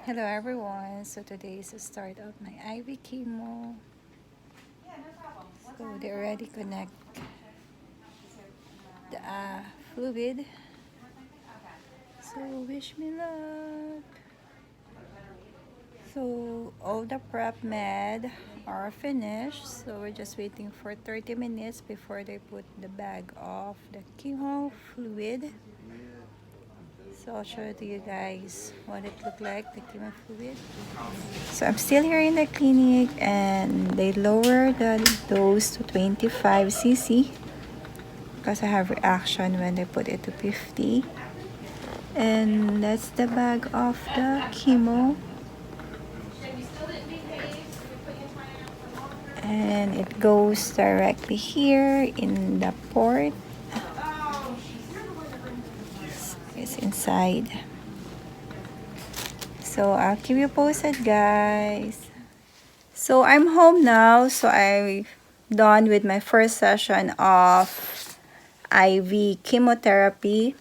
Hello everyone, so today is the start of my IV chemo. So they already connect the fluid. So wish me luck. So all the prep med are finished. So we're just waiting for 30 minutes before they put the bag of the chemo fluid. So I'll show it to you guys what it looked like, the chemo fluid. So I'm still here in the clinic and they lower the dose to 25 cc because I have reaction when they put it to 50. And that's the bag of the chemo. And it goes directly here in the port. It's inside. So I'll keep you posted, guys. So I'm home now. So I'm done with my first session of IV chemotherapy.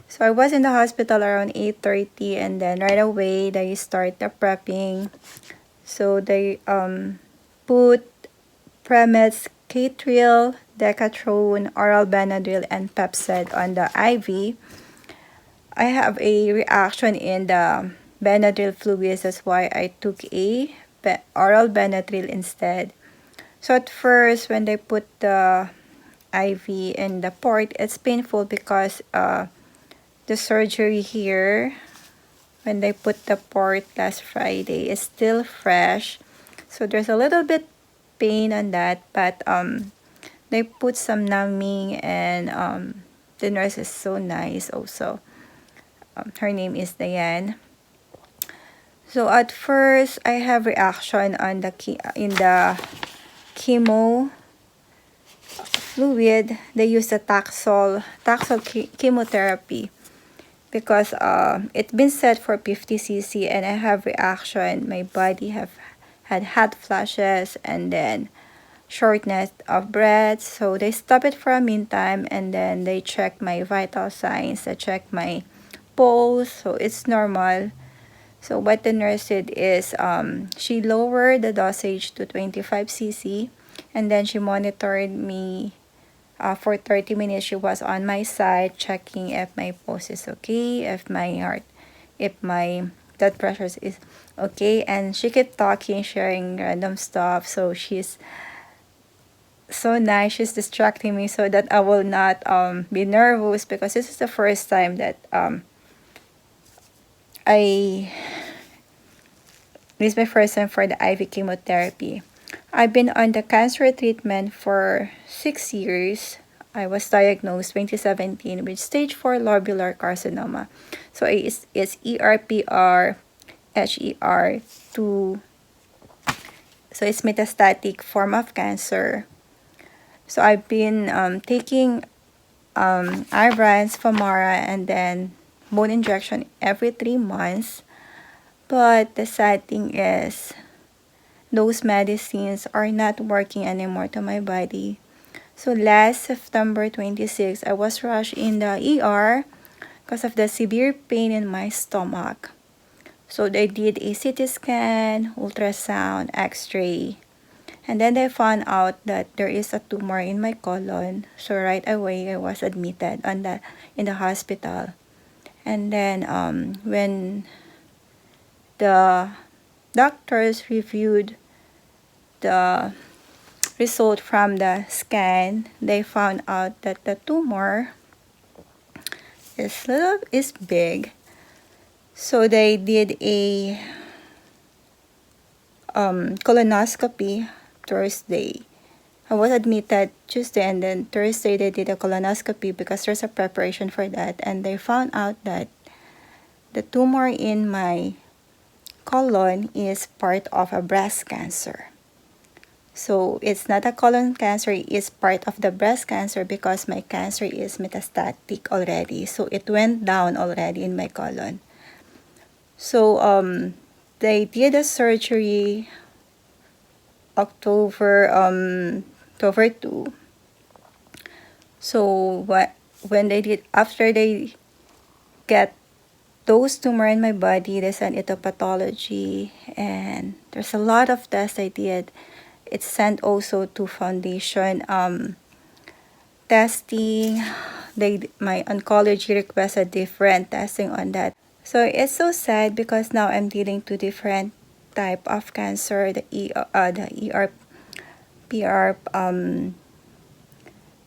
So I was in the hospital around 8:30 and then right away they start the prepping. So they put Premeds, Catril, Decatrone, Oral Benadryl, and Pepcid on the IV. I have a reaction in the Benadryl fluids. That's why I took a oral Benadryl instead. So at first, when they put the IV in the port, it's painful because the surgery here, when they put the port last Friday, is still fresh. So there's a little bit pain on that, but they put some numbing and the nurse is so nice also. Her name is Diane. So at first, I have reaction on the in the chemo fluid. They use the Taxol chemotherapy because it's been set for 50 cc and I have reaction. My body have had hot flashes and then shortness of breath. So they stop it for a meantime and then they check my vital signs. They check my pulse. So it's normal. So what the nurse did is she lowered the dosage to 25 cc and then she monitored me for 30 minutes. She was on my side checking if my pulse is okay, if my blood pressure is okay, and she kept talking, sharing random stuff. So she's so nice. She's distracting me so that I will not be nervous because this is the first time that I this is my first time for the IV chemotherapy. I've been on the cancer treatment for 6 years. I was diagnosed 2017 with stage 4 lobular carcinoma. So it's ERPR HER2. So it's metastatic form of cancer. So I've been taking Ibrance, Famara, and then bone injection every 3 months. But the sad thing is, those medicines are not working anymore to my body. So last September 26, I was rushed in the ER because of the severe pain in my stomach. So they did a CT scan, ultrasound, x-ray. And then they found out that there is a tumor in my colon. So right away, I was admitted in the hospital. And then when the doctors reviewed the result from the scan, they found out that the tumor is big. So they did a colonoscopy Thursday. I was admitted Tuesday and then Thursday they did a colonoscopy because there's a preparation for that, and they found out that the tumor in my colon is part of a breast cancer. So it's not a colon cancer, it's part of the breast cancer because my cancer is metastatic already. So it went down already in my colon. So they did a surgery October 2. So when they did, after they get those tumor in my body. They sent it to pathology, and there's a lot of tests I did. It's sent also to foundation testing. My oncology requested different testing on that. So it's so sad because now I'm dealing two different type of cancer, the ER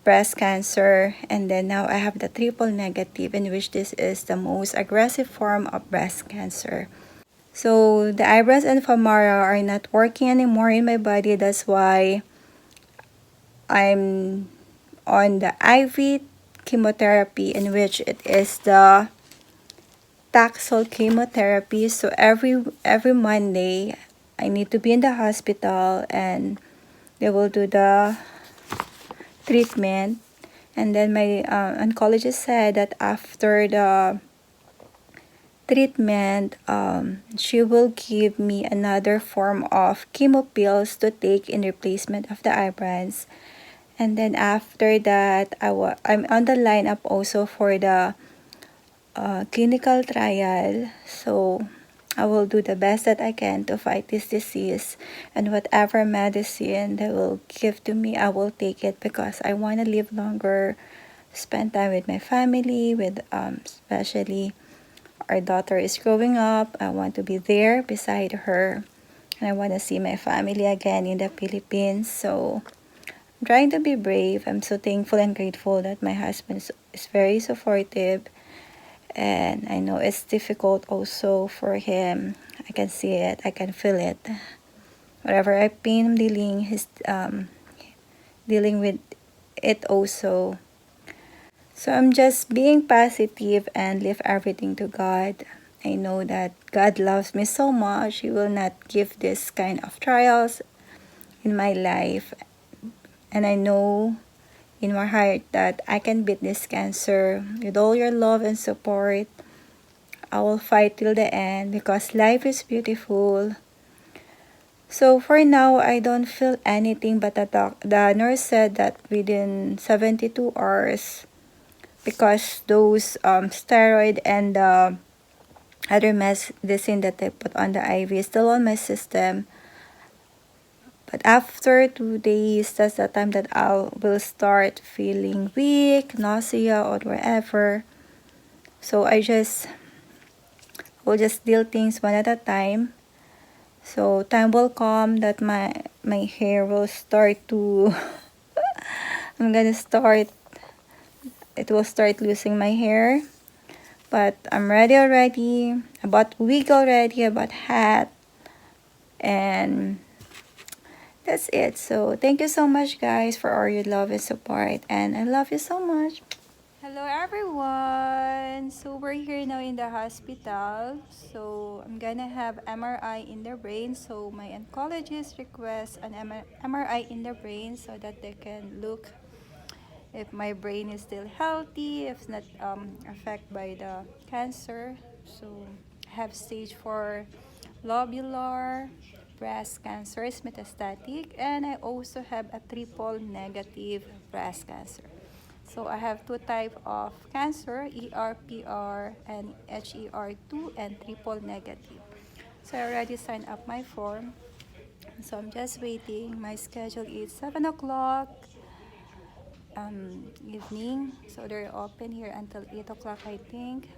breast cancer, and then now I have the triple negative, in which this is the most aggressive form of breast cancer. So the Ibrance and Famara are not working anymore in my body. That's why I'm on the IV chemotherapy, in which it is the Taxol chemotherapy. So every Monday I need to be in the hospital, and they will do the treatment. And then my oncologist said that after the treatment, she will give me another form of chemo pills to take in replacement of the Ibrance. And then after that, I'm on the lineup also for the clinical trial. So I will do the best that I can to fight this disease, and whatever medicine they will give to me, I will take it, because I want to live longer, spend time with my family, with especially our daughter is growing up. I want to be there beside her, and I want to see my family again in the Philippines. So I'm trying to be brave. I'm so thankful and grateful that my husband is very supportive, and I know it's difficult also for him. I can see it, I can feel it. Whatever I've been dealing, he's dealing with it also. So I'm just being positive and leave everything to God. I know that God loves me so much. He will not give this kind of trials in my life. And I know in my heart that I can beat this cancer with all your love and support. I will fight till the end, because life is beautiful. So for now, I don't feel anything, but the nurse said that within 72 hours, because those steroid and other medicine that they put on the IV is still on my system. But after 2 days, that's the time that I will start feeling weak, nausea, or wherever. So I just will just deal things one at a time. So time will come that my hair will start to I'm gonna start it will start losing my hair. But I'm ready already. I bought wig already, I bought hat, and that's it. So thank you so much, guys, for all your love and support, and I love you so much. Hello everyone. So we're here now in the hospital. So I'm gonna have MRI in the brain. So my oncologist requests an MRI in the brain, so that they can look if my brain is still healthy, if it's not affected by the cancer. So I have stage 4 lobular breast cancer is metastatic, and I also have a triple negative breast cancer. So I have two type of cancer, ERPR and HER2, and triple negative. So I already signed up my form. So I'm just waiting. My schedule is 7 o'clock evening. So they're open here until 8 o'clock, I think.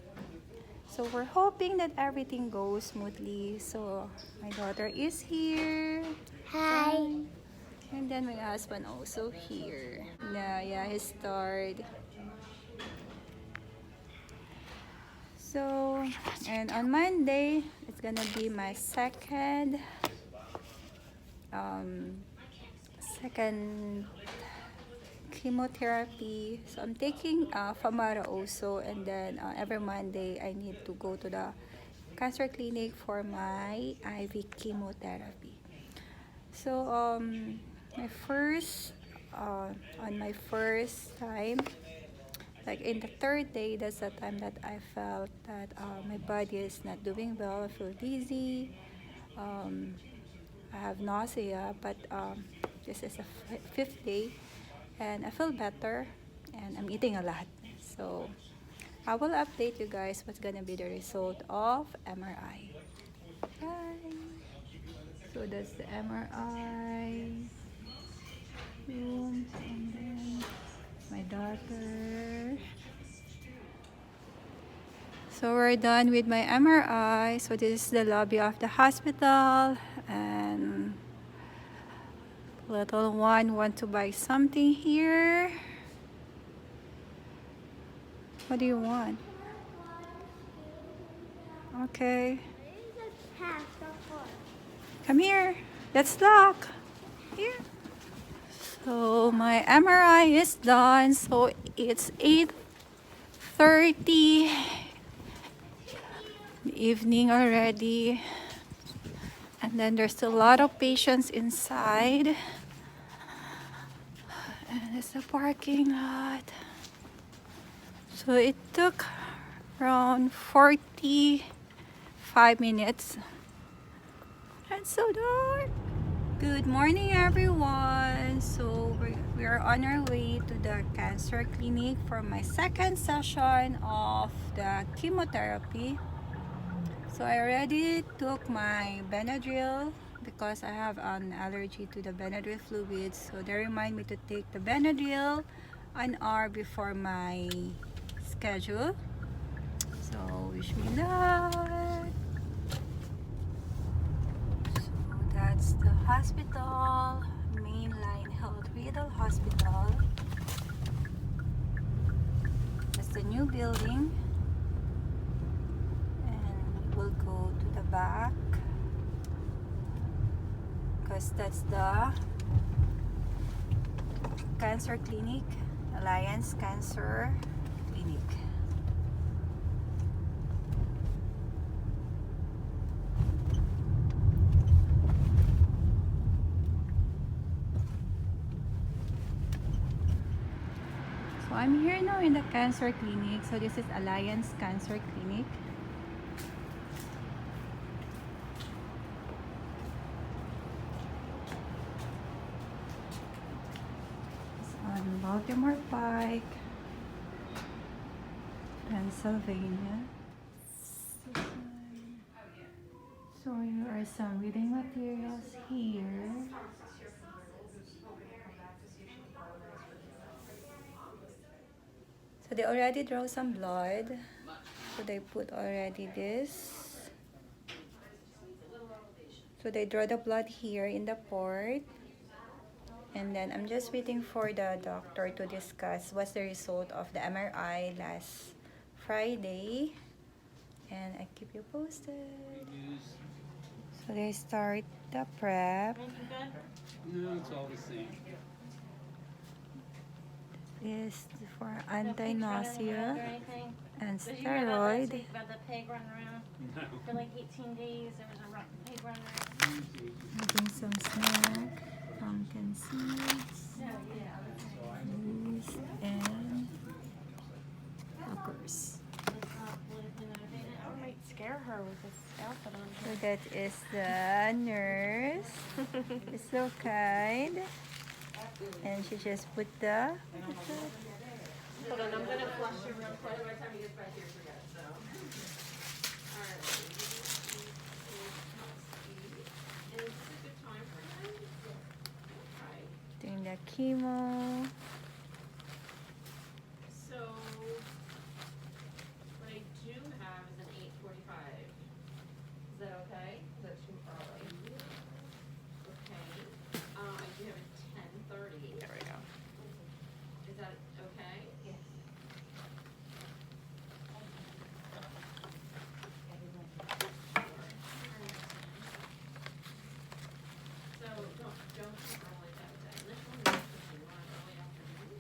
So we're hoping that everything goes smoothly. So my daughter is here. Hi. And then my husband also here. Yeah, he started. So, and on Monday, it's gonna be my um, second chemotherapy. So I'm taking Famara also, and then every Monday I need to go to the cancer clinic for my IV chemotherapy. So my first on my first time, like in the third day, that's the time that I felt that my body is not doing well. I feel dizzy. Um, I have nausea, but this is the fifth day, and I feel better, and I'm eating a lot. So I will update you guys what's gonna be the result of MRI. Bye. So that's the MRI room, and then my daughter. So we're done with my MRI. So this is the lobby of the hospital, and little one want to buy something here. What do you want? Okay. Come here. Let's look. Here. So my MRI is done. So it's 8:30 evening already. And then there's a lot of patients inside. And it's a parking lot. So it took around 45 minutes. And so dark. Good morning, everyone. So we are on our way to the cancer clinic for my second session of the chemotherapy. So I already took my Benadryl because I have an allergy to the Benadryl fluids. So they remind me to take the Benadryl an hour before my schedule. So wish me luck. That's the hospital, Mainline Health Riddle Hospital. That's the new building. And we'll go to the back because that's the cancer clinic, Alliance Cancer Clinic. So I'm here now in the cancer clinic. So this is Alliance Cancer Clinic. It's on Baltimore Pike, Pennsylvania. So here are some reading materials here. So they already draw some blood. So they put already this. So they draw the blood here in the port. And then I'm just waiting for the doctor to discuss what's the result of the MRI last Friday. And I keep you posted. So they start the prep. No, it's all the same. Is for anti-nausea and steroid. About the pig running around No. for like 18 days. There was a pig running around. Making some snack, pumpkin seeds, cheese, and hookers. I might scare her with this outfit on. So that is the nurse. It's so kind. And she just put the Hold on, I'm gonna flush you real quick. doing the chemo. So, what I do have is an 8:45. Is that okay? Is that too early? Okay. I do have a 10:30. There we go. Is that okay? Yes. So, don't keep early that day. This one is if you want early afternoon.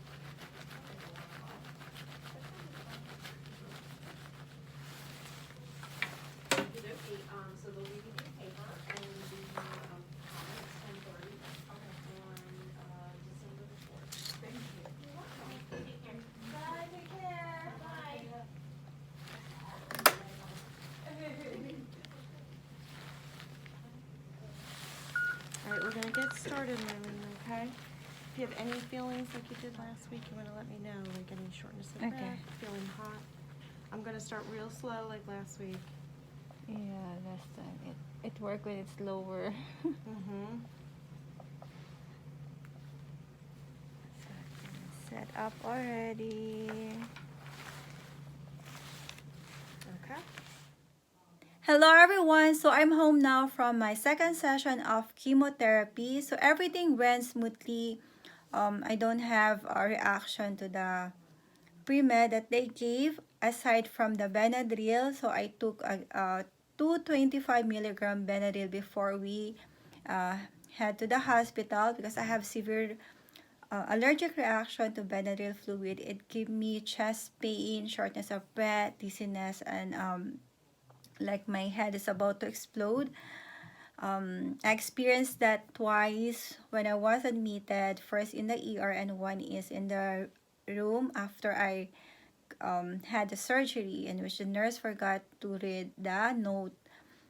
Okay, so they'll leave you your paper and the, comments 10:30 on, December the 4th. Thank you. You're welcome. Take care. Bye, take care. Bye. All right, we're gonna get started, Mylene, okay? If you have any feelings like you did last week, you wanna let me know, like any shortness of Okay. breath, feeling hot. I'm gonna start real slow like last week. Yeah, last time it worked when it's lower. Mm-hmm. Set up already. Okay. Hello everyone. So I'm home now from my second session of chemotherapy. So everything went smoothly. I don't have a reaction to the pre-med that they gave aside from the Benadryl. So I took a 225 milligram Benadryl before we uh, head to the hospital because I have severe allergic reaction to Benadryl fluid. It gave me chest pain, shortness of breath, dizziness, and like my head is about to explode. I experienced that twice when I was admitted, first in the ER and one is in the room after I had the surgery, in which the nurse forgot to read the note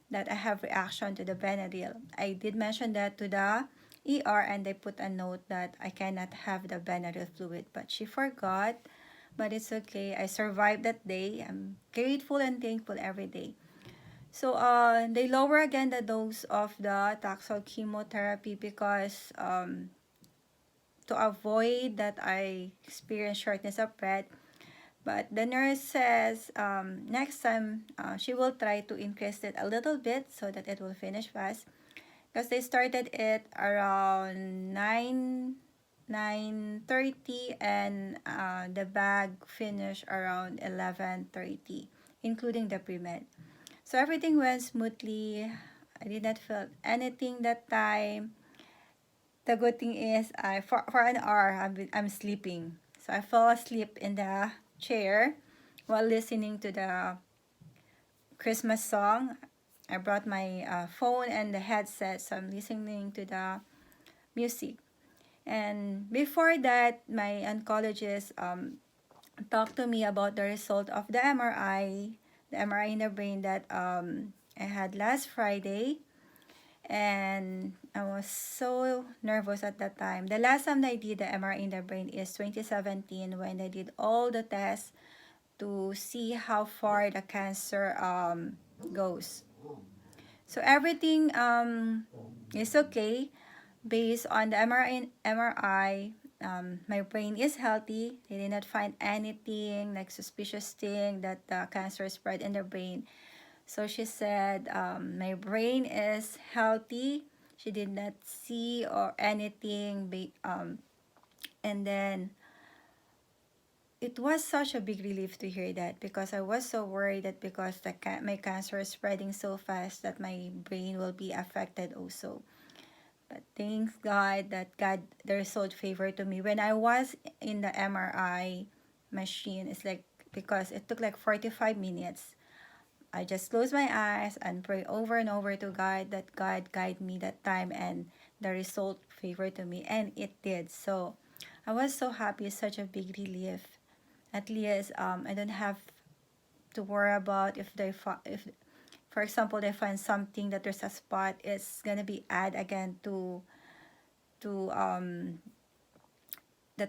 that I have reaction to the Benadryl. I did mention that to the ER and they put a note that I cannot have the Benadryl fluid, but she forgot. But it's okay. I survived that day. I'm grateful and thankful every day. So they lower again the dose of the Taxol chemotherapy because to avoid that I experience shortness of breath. But the nurse says next time she will try to increase it a little bit so that it will finish fast. Because they started it around 9:30 and the bag finished around 11:30, including the pre-med. So everything went smoothly. I did not feel anything that time. The good thing is for an hour I'm sleeping. So I fell asleep in the chair while listening to the Christmas song. I brought my phone and the headset, so I'm listening to the music. And before that, my oncologist talked to me about the result of the MRI in the brain that I had last Friday. And I was so nervous at that time. The last time I did the MRI in the brain is 2017 when I did all the tests to see how far the cancer goes. So everything is okay based on the MRI. My brain is healthy. They did not find anything like suspicious thing that the cancer spread in the brain. So she said my brain is healthy. She did not see or anything. And then it was such a big relief to hear that because I was so worried that because my cancer is spreading so fast that my brain will be affected also. But thanks God that the result favored to me. When I was in the MRI machine, it's like because it took like 45 minutes. I just close my eyes and pray over and over to God that God guide me that time and the result favored to me, and it did. So I was so happy, such a big relief. At least I don't have to worry about if for example they find something that there's a spot, it's gonna be add again to the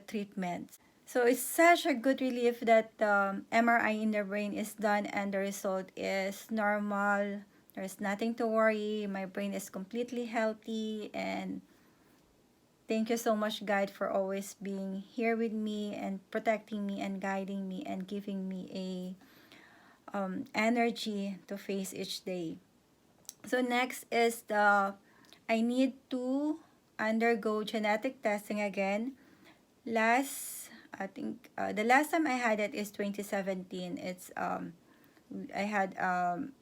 treatment. So it's such a good relief that MRI in the brain is done and the result is normal. There's nothing to worry. My brain is completely healthy, and thank you so much, God, for always being here with me and protecting me and guiding me and giving me a energy to face each day. So next is I need to undergo genetic testing again. I think the last time I had it is 2017. I had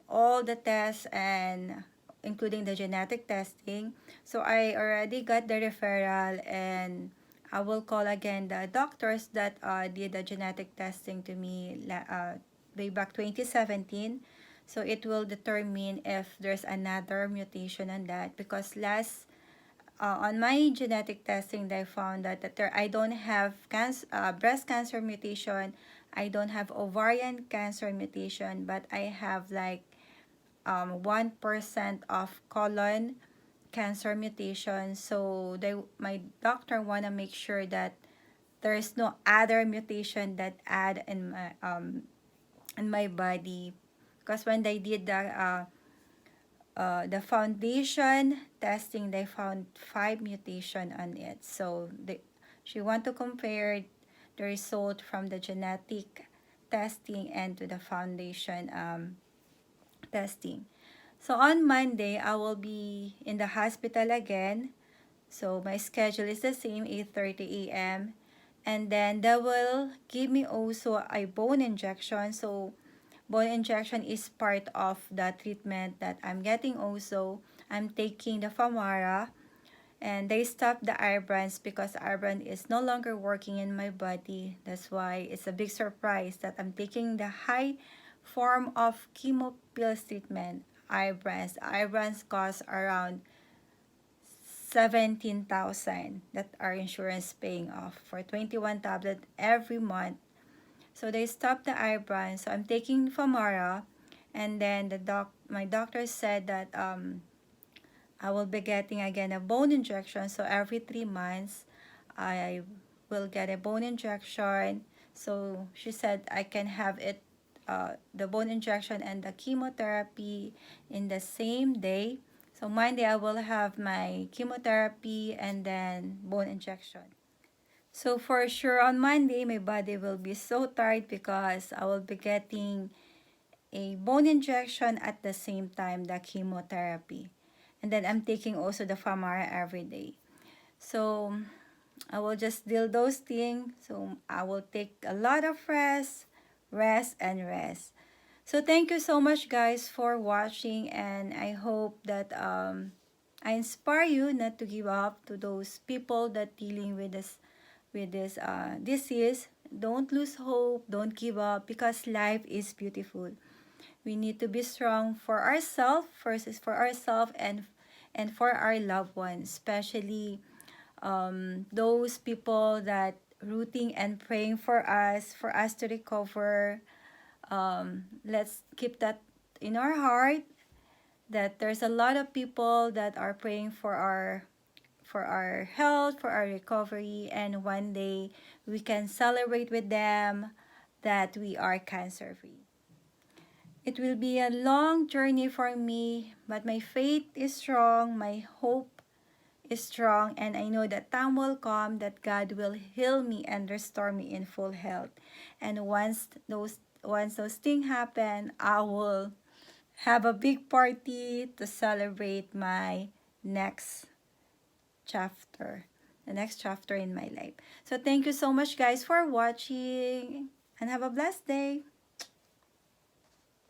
all the tests and including the genetic testing. So I already got the referral, and I will call again the doctors that did the genetic testing to me way back 2017. So it will determine if there's another mutation on that because on my genetic testing, they found that I don't have breast cancer mutation, I don't have ovarian cancer mutation, but I have like 1% of colon cancer mutation. So my doctor wanna make sure that there is no other mutation that add in in my body, because when they did the foundation testing, they found 5 mutation on it. So she want to compare the result from the genetic testing and to the foundation testing. So on Monday, I will be in the hospital again. So my schedule is the same, 8:30 a.m. And then they will give me also a bone injection. So bone injection is part of the treatment that I'm getting also. I'm taking the Famara, and they stopped the Ibrance because Ibrance is no longer working in my body. That's why it's a big surprise that I'm taking the high form of chemo pills treatment, Ibrance. Ibrance costs around 17,000 that our insurance paying off for 21 tablet every month. So they stopped the Ibrance. So I'm taking Famara, and then my doctor said that I will be getting again a bone injection. So every 3 months, I will get a bone injection. So she said I can have it, the bone injection and the chemotherapy in the same day. So Monday I will have my chemotherapy and then bone injection. So for sure on Monday my body will be so tired because I will be getting a bone injection at the same time the chemotherapy. And then I'm taking also the Famara every day. So I will just deal those things. So I will take a lot of rest, rest and rest. So thank you so much guys for watching, and I hope that I inspire you not to give up to those people that dealing with this disease. Don't lose hope, don't give up, because life is beautiful. We need to be strong for ourselves, first is for ourselves, and for our loved ones, especially those people that rooting and praying for us to recover. Let's keep that in our heart, that there's a lot of people that are praying for our health, for our recovery, and one day we can celebrate with them that we are cancer free. It will be a long journey for me, but my faith is strong, my hope is strong, and I know that time will come that God will heal me and restore me in full health. And once those things happen, I will have a big party to celebrate my next chapter, the next chapter in my life. So thank you so much guys for watching, and have a blessed day.